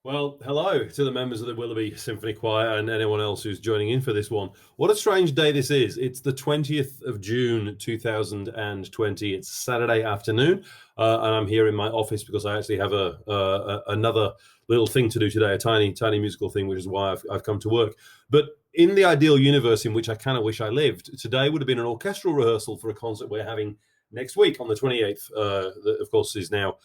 Well, hello to the members of the Willoughby Symphony Choir and anyone else who's joining in for this one. What a strange day this is. It's the 20th of June, 2020. It's Saturday afternoon, and I'm here in my office because I actually have another little thing to do today, a tiny musical thing, which is why I've come to work. But in the ideal universe in which I kind of wish I lived, today would have been an orchestral rehearsal for a concert we're having next week on the 28th, that of course is now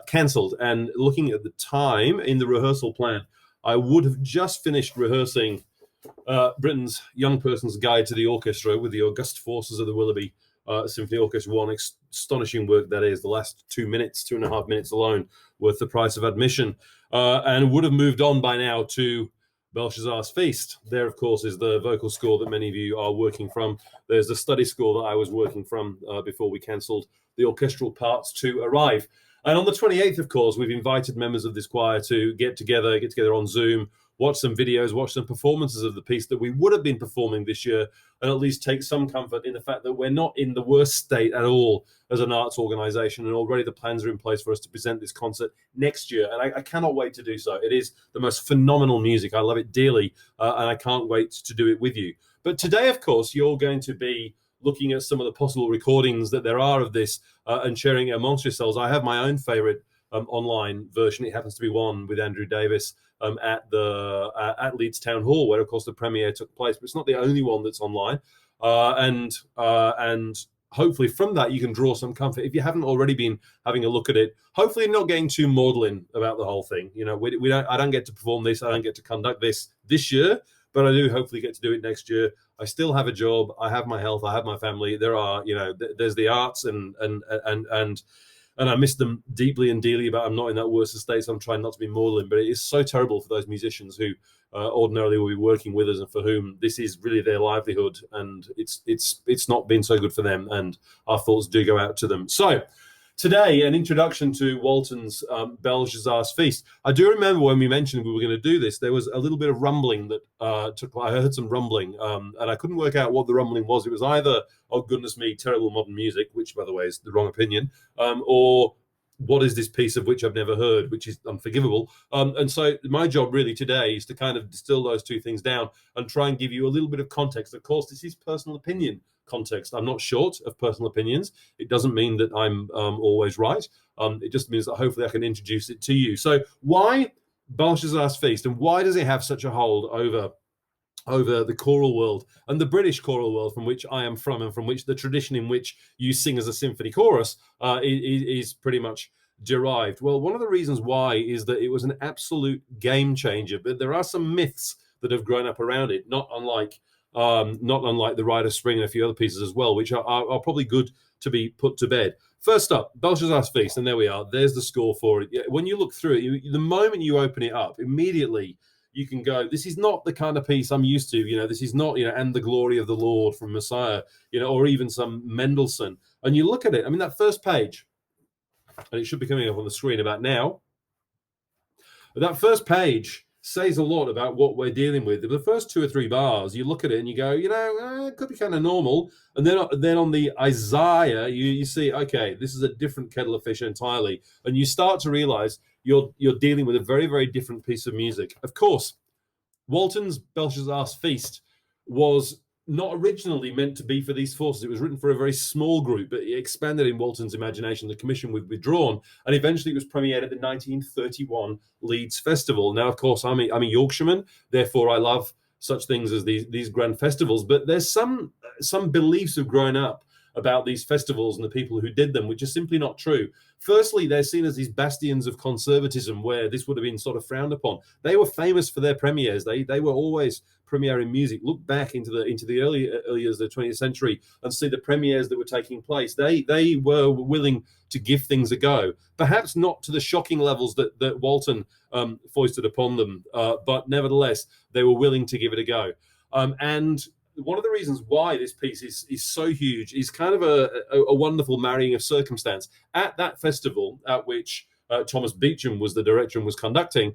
cancelled. And looking at the time in the rehearsal plan, I would have just finished rehearsing Britain's Young Person's Guide to the Orchestra with the august forces of the Willoughby Symphony Orchestra. One astonishing work that is. The last 2.5 minutes alone, worth the price of admission, and would have moved on by now to Belshazzar's Feast. There, of course, is the vocal score that many of you are working from. There's the study score that I was working from before we cancelled the orchestral parts to arrive. And on the 28th, of course, we've invited members of this choir to get together on Zoom, watch some videos, watch some performances of the piece that we would have been performing this year, and at least take some comfort in the fact that we're not in the worst state at all as an arts organisation, and already the plans are in place for us to present this concert next year. And I cannot wait to do so. It is the most phenomenal music. I love it dearly, and I can't wait to do it with you. But today, of course, you're going to be looking at some of the possible recordings that there are of this and sharing it amongst yourselves. I have my own favourite online version. It happens to be one with Andrew Davis at Leeds Town Hall, where of course the premiere took place. But it's not the only one that's online, and hopefully from that you can draw some comfort if you haven't already been having a look at it. Hopefully not getting too maudlin about the whole thing. You know, we don't. I don't get to perform this. I don't get to conduct this year, but I do hopefully get to do it next year. I still have a job. I have my health. I have my family. There are, there's the arts and I miss them deeply and dearly, but I'm not in that worse state, so I'm trying not to be maudlin. But it is so terrible for those musicians who ordinarily will be working with us and for whom this is really their livelihood, and it's not been so good for them, and our thoughts do go out to them. So today, an introduction to Walton's Belshazzar's Feast. I do remember when we mentioned we were going to do this, there was a little bit of rumbling that took place. I heard some rumbling, and I couldn't work out what the rumbling was. It was either, oh goodness me, terrible modern music, which by the way is the wrong opinion, or what is this piece of which I've never heard, which is unforgivable. And so my job really today is to kind of distill those two things down and try and give you a little bit of context. Of course, this is personal opinion context. I'm not short of personal opinions. It doesn't mean that I'm always right. It just means that hopefully I can introduce it to you. So why Belshazzar's Feast, and why does it have such a hold over the choral world and the British choral world from which I am from, and from which the tradition in which you sing as a symphony chorus is pretty much derived? Well, one of the reasons why is that it was an absolute game changer, but there are some myths that have grown up around it, not unlike the Rite of Spring and a few other pieces as well, which are probably good to be put to bed. First up, Belshazzar's Feast, and there we are. There's the score for it. When you look through it, the moment you open it up, immediately you can go, this is not the kind of piece I'm used to. This is not, and the glory of the Lord from Messiah, or even some Mendelssohn. And you look at it, I mean, that first page, and it should be coming up on the screen about now. That first page says a lot about what we're dealing with. The first 2 or 3 bars, you look at it and you go, it could be kind of normal. And then on the Isaiah, you see, okay, this is a different kettle of fish entirely. And you start to realize you're dealing with a very, very different piece of music. Of course, Walton's Belshazzar's Feast was not originally meant to be for these forces. It was written for a very small group, but it expanded in Walton's imagination. The commission was withdrawn, and eventually it was premiered at the 1931 Leeds Festival. Now, of course, I'm a Yorkshireman, therefore I love such things as these grand festivals, but there's some beliefs have grown up about these festivals and the people who did them, which is simply not true. Firstly, they're seen as these bastions of conservatism where this would have been sort of frowned upon. They were famous for their premieres. They were always premiering music. Look back into the early years of the 20th century and see the premieres that were taking place. They were willing to give things a go, perhaps not to the shocking levels that Walton foisted upon them, but nevertheless, they were willing to give it a go. And one of the reasons why this piece is so huge is kind of a wonderful marrying of circumstance. At that festival, at which Thomas Beecham was the director and was conducting,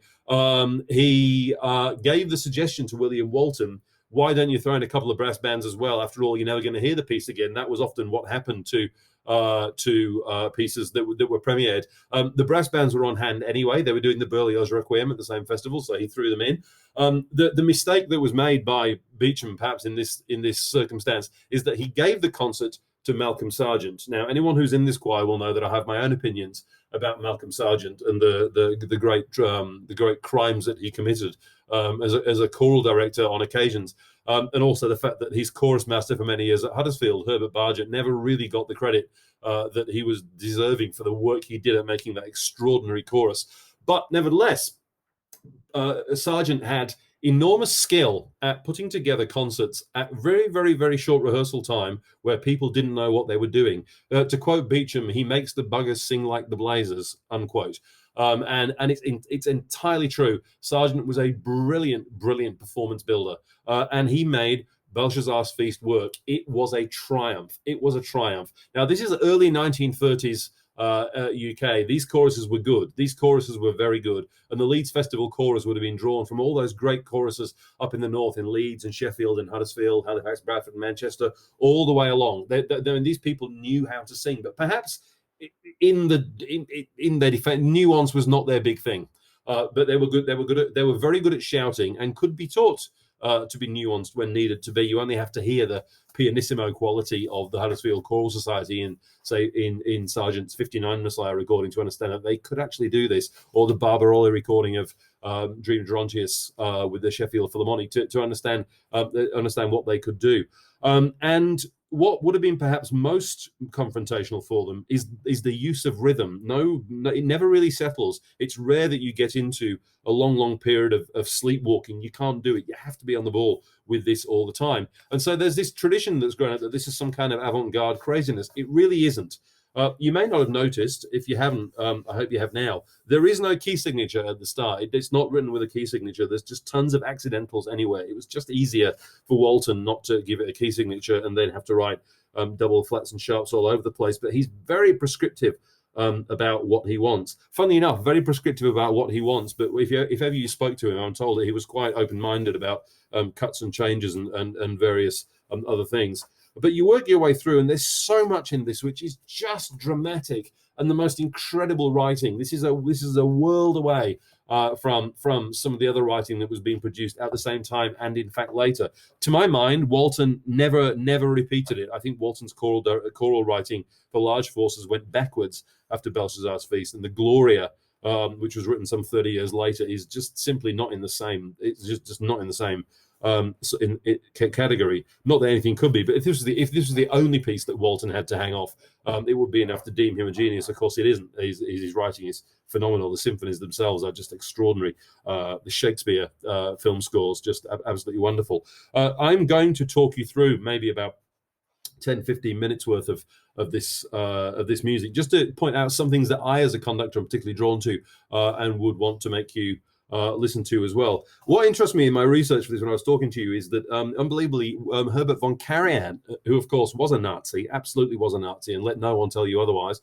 he gave the suggestion to William Walton, why don't you throw in a couple of brass bands as well? After all, you're never going to hear the piece again. That was often what happened to to pieces that were premiered. The brass bands were on hand anyway. They were doing the Berlioz Requiem at the same festival, so he threw them in. The mistake that was made by Beecham, perhaps in this circumstance, is that he gave the concert to Malcolm Sargent. Now, anyone who's in this choir will know that I have my own opinions about Malcolm Sargent and the great crimes that he committed as a choral director on occasions, and also the fact that he's chorus master for many years at Huddersfield, Herbert Bargett, never really got the credit that he was deserving for the work he did at making that extraordinary chorus. But nevertheless, Sargent had enormous skill at putting together concerts at very, very, very short rehearsal time where people didn't know what they were doing. To quote Beecham, he makes the buggers sing like the Blazers, unquote. And it's entirely true. Sargent was a brilliant, brilliant performance builder, and he made Belshazzar's Feast work. It was a triumph. It was a triumph. Now, this is early 1930s UK. These choruses were good. These choruses were very good. And the Leeds Festival chorus would have been drawn from all those great choruses up in the north in Leeds and Sheffield and Huddersfield, Halifax, Bradford, and Manchester, all the way along. These people knew how to sing, but perhaps in their defense, nuance was not their big thing. But they were good. They were very good at shouting and could be taught to be nuanced when needed to be. You only have to hear the pianissimo quality of the Huddersfield Choral Society in Sargent's 59 Messiah recording to understand that they could actually do this, or the Barbaroli recording of Dream Gerontius with the Sheffield Philharmonic to understand what they could do. And what would have been perhaps most confrontational for them is the use of rhythm. No, it never really settles. It's rare that you get into a long period of sleepwalking. You can't do it. You have to be on the ball with this all the time. And so there's this tradition that's grown up that this is some kind of avant-garde craziness. It really isn't. You may not have noticed. If you haven't, I hope you have now. There is no key signature at the start. It's not written with a key signature. There's just tons of accidentals anywhere. It was just easier for Walton not to give it a key signature and then have to write double flats and sharps all over the place. But he's very prescriptive about what he wants. Funnily enough, very prescriptive about what he wants. But if ever you spoke to him, I'm told that he was quite open-minded about cuts and changes and various other things. But you work your way through, and there's so much in this which is just dramatic and the most incredible writing. This is a world away from some of the other writing that was being produced at the same time, and in fact later. To my mind, Walton never repeated it. I think Walton's choral writing for large forces went backwards after Belshazzar's Feast, and the Gloria, which was written some 30 years later, is just simply not in the same. It's just not in the same category. Not that anything could be, but if this was the only piece that Walton had to hang off, it would be enough to deem him a genius. Of course, it isn't. His writing is phenomenal. The symphonies themselves are just extraordinary. The Shakespeare film scores just absolutely wonderful. I'm going to talk you through maybe about 10-15 minutes worth of this music, just to point out some things that I, as a conductor, am particularly drawn to and would want to make you listen to as well. What interests me in my research for this when I was talking to you is that unbelievably Herbert von Karajan, who of course was a Nazi, absolutely was a Nazi, and let no one tell you otherwise,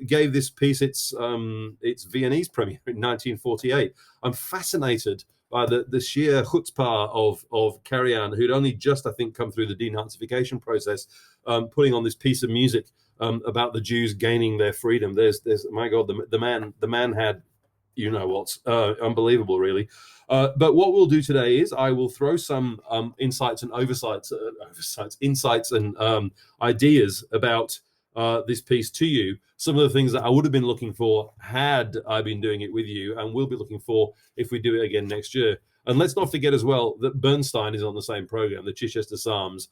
gave this piece its Viennese premiere in 1948. I'm fascinated by the sheer chutzpah of Karajan, who'd only just, I think, come through the denazification process, putting on this piece of music about the Jews gaining their freedom. There's my God, the man had, you know what's unbelievable, really. But what we'll do today is I will throw some insights and insights and ideas about this piece to you. Some of the things that I would have been looking for had I been doing it with you, and will be looking for if we do it again next year. And let's not forget as well that Bernstein is on the same program, the Chichester Psalms,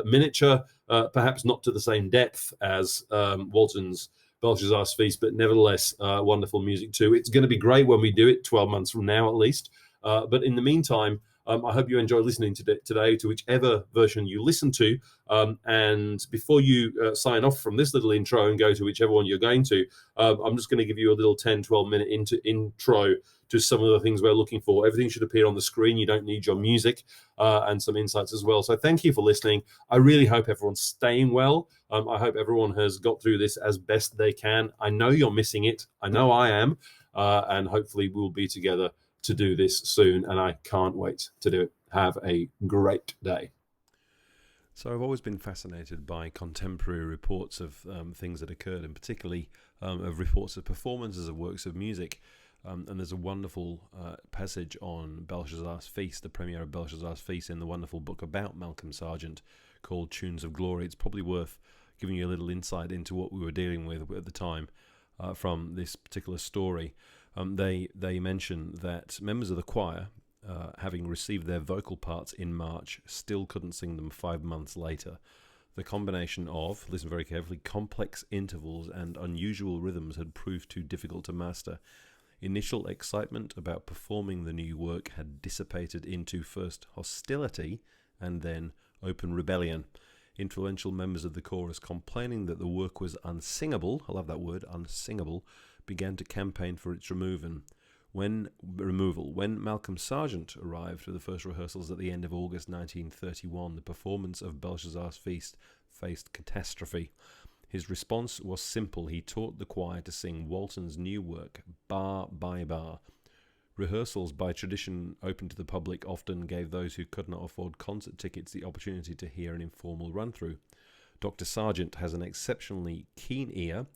miniature, perhaps not to the same depth as Walton's Belshazzar's Feast, but nevertheless, wonderful music too. It's going to be great when we do it 12 months from now, at least. But in the meantime, I hope you enjoy listening today to whichever version you listen to. And before you sign off from this little intro and go to whichever one you're going to, I'm just going to give you a little 10, 12-minute intro to some of the things we're looking for. Everything should appear on the screen. You don't need your music and some insights as well. So thank you for listening. I really hope everyone's staying well. I hope everyone has got through this as best they can. I know you're missing it. I know I am. And hopefully we'll be together to do this soon. And I can't wait to do it. Have a great day. So I've always been fascinated by contemporary reports of things that occurred, and particularly of reports of performances of works of music. And there's a wonderful passage on Belshazzar's Feast, the premiere of Belshazzar's Feast, in the wonderful book about Malcolm Sargent called Tunes of Glory. It's probably worth giving you a little insight into what we were dealing with at the time from this particular story. They mention that members of the choir, having received their vocal parts in March, still couldn't sing them 5 months later. The combination of, listen very carefully, complex intervals and unusual rhythms had proved too difficult to master. Initial excitement about performing the new work had dissipated into first hostility and then open rebellion. Influential members of the chorus, complaining that the work was unsingable, I love that word, unsingable, began to campaign for its removal. When Malcolm Sargent arrived for the first rehearsals at the end of August 1931, the performance of Belshazzar's Feast faced catastrophe. His response was simple. He taught the choir to sing Walton's new work, bar by bar. Rehearsals, by tradition open to the public, often gave those who could not afford concert tickets the opportunity to hear an informal run-through. Dr. Sargent has an exceptionally keen ear,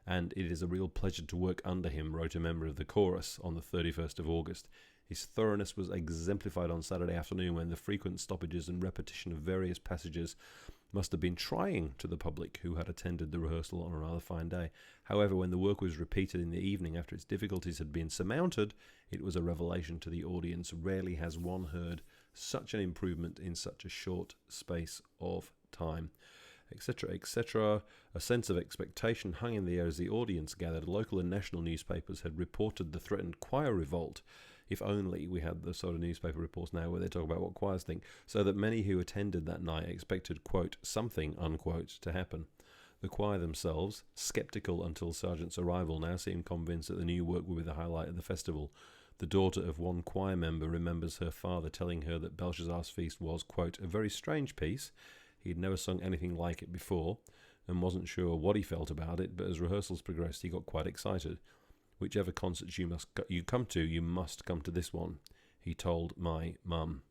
and it is a real pleasure to work under him, wrote a member of the chorus on the 31st of August. His thoroughness was exemplified on Saturday afternoon, when the frequent stoppages and repetition of various passages must have been trying to the public who had attended the rehearsal on a rather fine day. However, when the work was repeated in the evening after its difficulties had been surmounted, it was a revelation to the audience. Rarely has one heard such an improvement in such a short space of time, etc., etc. A sense of expectation hung in the air as the audience gathered. Local and national newspapers had reported the threatened choir revolt. If only we had the sort of newspaper reports now where they talk about what choirs think, so that many who attended that night expected, quote, something, unquote, to happen. The choir themselves, sceptical until Sargent's arrival, now seemed convinced that the new work would be the highlight of the festival. The daughter of one choir member remembers her father telling her that Belshazzar's Feast was, quote, a very strange piece. He had never sung anything like it before and wasn't sure what he felt about it, but as rehearsals progressed, he got quite excited. Whichever concerts you come to, you must come to this one, he told my mum.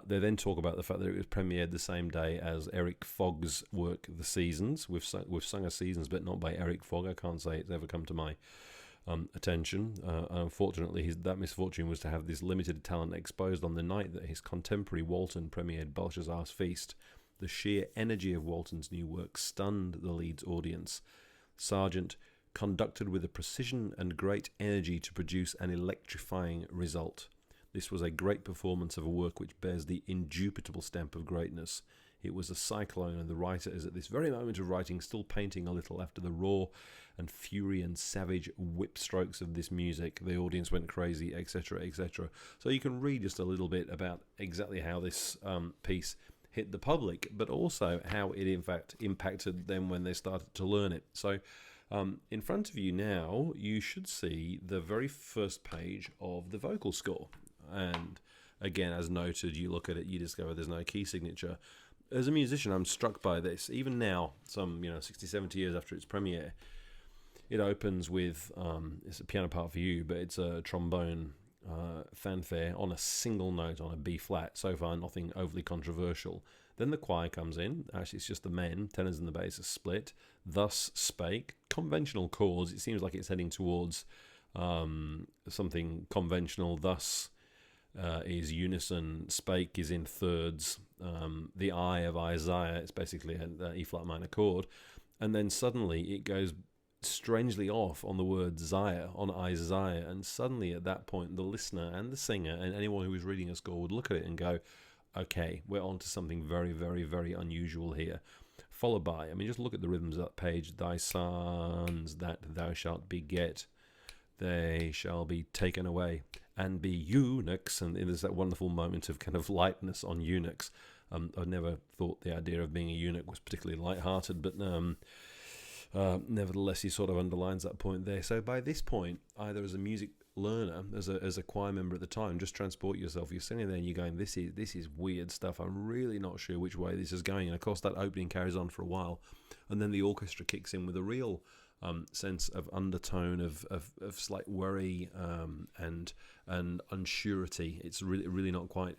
They then talk about the fact that it was premiered the same day as Eric Fogg's work, The Seasons. We've sung a Seasons, but not by Eric Fogg. I can't say it's ever come to my attention. Unfortunately, that misfortune was to have this limited talent exposed on the night that his contemporary Walton premiered Belshazzar's Feast. The sheer energy of Walton's new work stunned the Leeds audience. Sargent conducted with a precision and great energy to produce an electrifying result. This was a great performance of a work which bears the indubitable stamp of greatness. It was a cyclone, and the writer is at this very moment of writing still painting a little after the raw and fury and savage whip strokes of this music. The audience went crazy, etc., etc. So you can read just a little bit about exactly how this piece hit the public, but also how it in fact impacted them when they started to learn it. So in front of you now, you should see the very first page of the vocal score. And again, as noted, you look at it, you discover there's no key signature. As a musician, I'm struck by this. Even now, some 60, 70 years after its premiere, it opens with, it's a piano part for you, but it's a trombone fanfare on a single note on a B flat. So far, nothing overly controversial. Then the choir comes in. Actually, it's just the men. Tenors and the bass are split. Thus spake. Conventional chords. It seems like it's heading towards something conventional. Thus is unison. Spake is in thirds. The eye of Isaiah, it's basically an E flat minor chord. And then suddenly it goes strangely off on the word Ziah, on Isaiah. And suddenly at that point, the listener and the singer and anyone who is reading a score would look at it and go, okay, we're on to something very, very, very unusual here. Followed by, just look at the rhythms of that page. Thy sons that thou shalt beget, they shall be taken away and be eunuchs. And there's that wonderful moment of kind of lightness on eunuchs. I've never thought the idea of being a eunuch was particularly light-hearted, but nevertheless, he sort of underlines that point there. So by this point, either as a music learner, as a choir member at the time, just transport yourself. You're sitting there and you're going, this is weird stuff. I'm really not sure which way this is going. And of course, that opening carries on for a while, and then the orchestra kicks in with a real sense of undertone of slight worry and unsurety. It's really not quite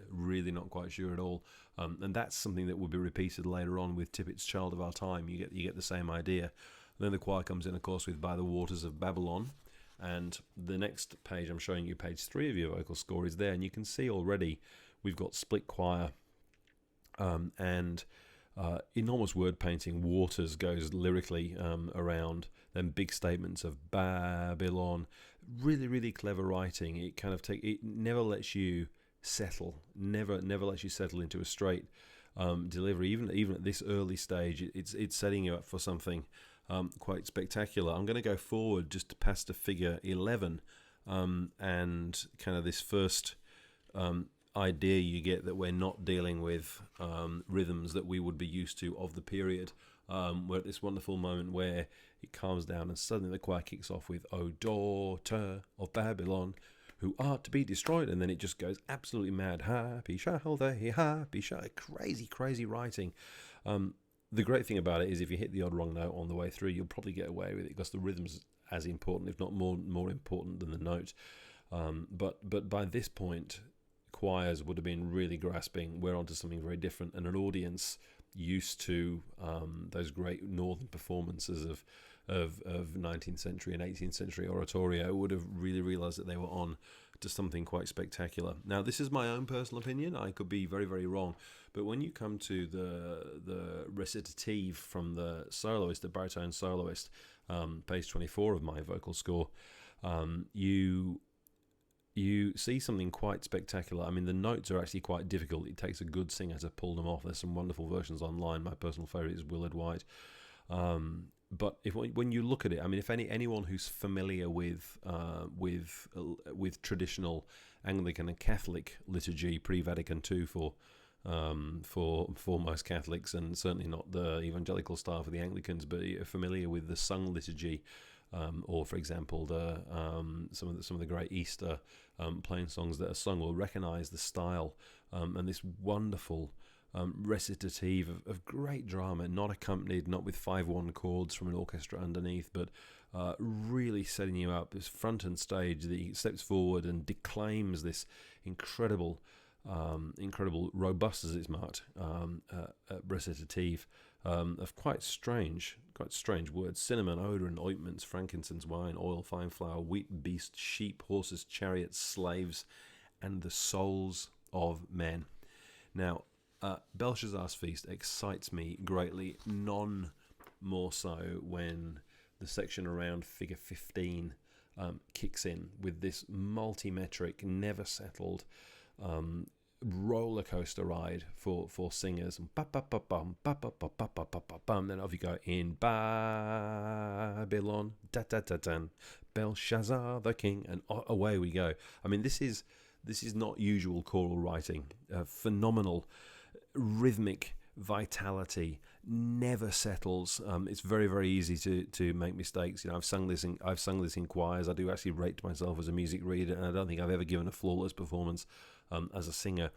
sure at all, and that's something that will be repeated later on with Tippett's Child of Our Time. You get the same idea. And then the choir comes in, of course, with By the Waters of Babylon. And the next page, I'm showing you page 3 of your vocal score, is there, and you can see already we've got split choir and enormous word painting. Waters goes lyrically around, then big statements of Babylon. Really clever writing. It kind of it never lets you settle, never lets you settle into a straight delivery. Even at this early stage, it's setting you up for something quite spectacular. I'm going to go forward just past to figure 11 and kind of this first idea you get that we're not dealing with rhythms that we would be used to of the period. We're at this wonderful moment where it calms down and suddenly the choir kicks off with "O daughter of Babylon, who art to be destroyed," and then it just goes absolutely mad. Happy shall they, happy shall... Crazy writing. The great thing about it is if you hit the odd wrong note on the way through, you'll probably get away with it because the rhythm's as important, if not more important than the note. But by this point, choirs would have been really grasping we're onto something very different, and an audience used to those great northern performances of 19th century and 18th century oratorio would have really realized that they were on to something quite spectacular. Now, this is my own personal opinion. I could be very wrong, but when you come to the recitative from the soloist, the baritone soloist, page 24 of my vocal score, you see something quite spectacular. I mean, the notes are actually quite difficult. It takes a good singer to pull them off. There's some wonderful versions online. My personal favourite is Willard White. But when you look at it, I mean, if anyone who's familiar with traditional Anglican and Catholic liturgy pre-Vatican II for most Catholics, and certainly not the evangelical style for the Anglicans, but you're familiar with the sung liturgy, or for example some of the great Easter plain songs that are sung, will recognise the style and this wonderful recitative of great drama, not accompanied, not with 5/1 chords from an orchestra underneath, but really setting you up this front and stage that he steps forward and declaims this incredible robust as it's marked recitative of quite strange words: cinnamon, odor and ointments, frankincense, wine, oil, fine flour, wheat, beast, sheep, horses, chariots, slaves, and the souls of men. Now, Belshazzar's Feast excites me greatly, none more so when the section around figure 15 kicks in with this multi-metric, never settled roller coaster ride for singers. Then off you go in Babylon, Belshazzar the king, and away we go. I mean, this is not usual choral writing. Phenomenal rhythmic vitality, never settles. It's very easy to make mistakes. You know, I've sung this in choirs. I do actually rate myself as a music reader, and I don't think I've ever given a flawless performance as a singer.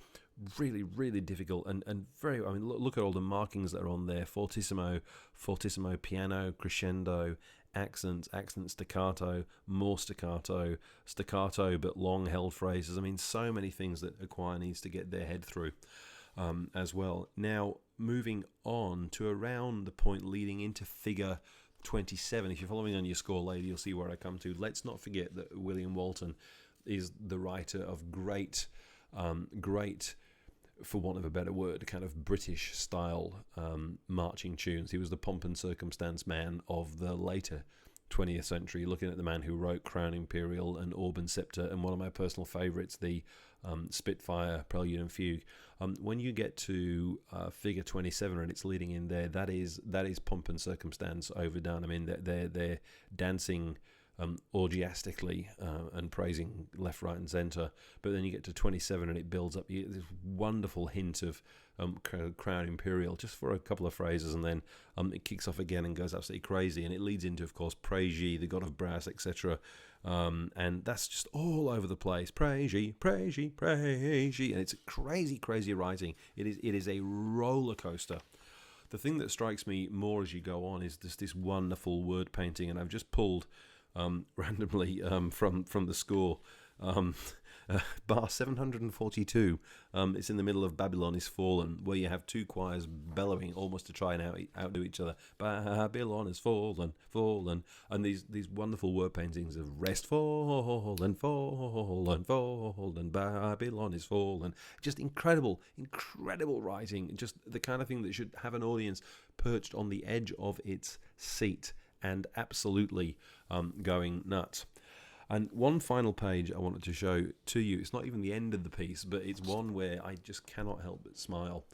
Really difficult and very. I mean, look at all the markings that are on there: fortissimo, piano, crescendo, accent, staccato, more staccato, but long held phrases. I mean, so many things that a choir needs to get their head through. As well. Now, moving on to around the point leading into figure 27. If you're following on your score later, you'll see where I come to. Let's not forget that William Walton is the writer of great, for want of a better word, kind of British style marching tunes. He was the pomp and circumstance man of the later 20th century, looking at the man who wrote Crown Imperial and Orb Scepter, and one of my personal favourites, the Spitfire Prelude and Fugue. When you get to figure 27 and it's leading in there, that is pomp and circumstance overdone. I mean, they're dancing orgiastically and praising left, right and centre, but then you get to 27 and it builds up. You get this wonderful hint of Crown Imperial just for a couple of phrases, and then it kicks off again and goes absolutely crazy, and it leads into, of course, Praise Ye, the God of Brass, etc. And that's just all over the place. Praise ye, praise ye, praise ye, and it's crazy writing. It is a roller coaster. the thing that strikes me more as you go on is this wonderful word painting, and I've just pulled randomly from the score. Bar 742. It's in the middle of Babylon is Fallen, where you have two choirs bellowing almost to try and outdo each other. Babylon is fallen, fallen, and these wonderful word paintings of rest, fallen, fallen, fallen. Babylon is fallen. Just incredible writing. Just the kind of thing that should have an audience perched on the edge of its seat and absolutely going nuts. And one final page I wanted to show to you. It's not even the end of the piece, but it's one where I just cannot help but smile.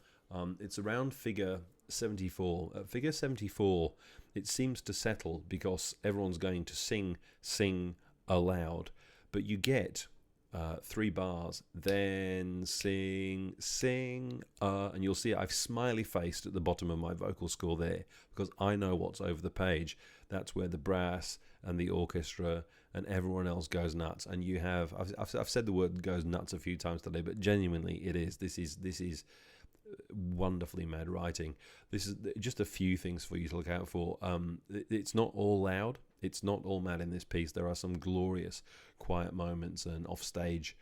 It's around figure 74. At figure 74, it seems to settle because everyone's going to sing aloud. But you get 3 bars, then sing, and you'll see I've smiley faced at the bottom of my vocal score there because I know what's over the page. That's where the brass and the orchestra and everyone else goes nuts. And you have, I've said the word goes nuts a few times today, but genuinely it is. This is wonderfully mad writing. This is just a few things for you to look out for. It's not all loud. It's not all mad in this piece. There are some glorious quiet moments and offstage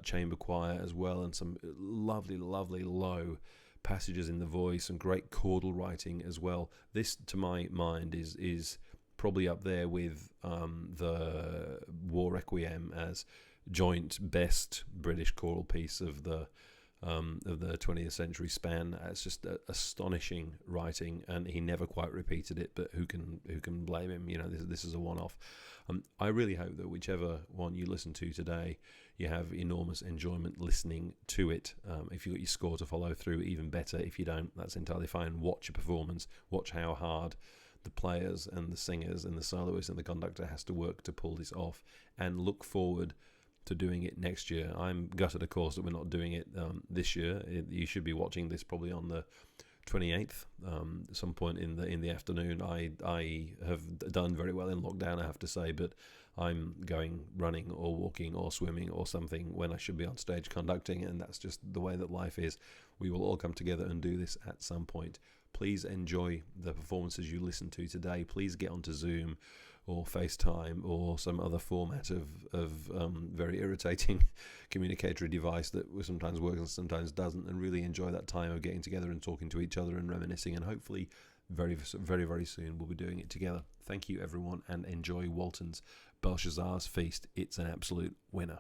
chamber choir as well, and some lovely low passages in the voice and great chordal writing as well. This, to my mind, is probably up there with the War Requiem as joint best British choral piece of the 20th century span. It's just astonishing writing, and he never quite repeated it, but who can blame him? You know, this is a one-off. I really hope that whichever one you listen to today, you have enormous enjoyment listening to it. If you've got your score to follow through, even better. If you don't, that's entirely fine. Watch your performance. Watch how hard the players and the singers and the soloist and the conductor has to work to pull this off, and look forward to doing it next year. I'm gutted, of course, that we're not doing it this year. You should be watching this probably on the 28th, some point in the afternoon. I have done very well in lockdown, I have to say, but I'm going running or walking or swimming or something when I should be on stage conducting, and that's just the way that life is. We will all come together and do this at some point. Please enjoy the performances you listen to today. Please get onto Zoom or FaceTime or some other format of very irritating communicatory device that sometimes works and sometimes doesn't, and really enjoy that time of getting together and talking to each other and reminiscing, and hopefully very soon we'll be doing it together. Thank you everyone, and enjoy Walton's Belshazzar's Feast. It's an absolute winner.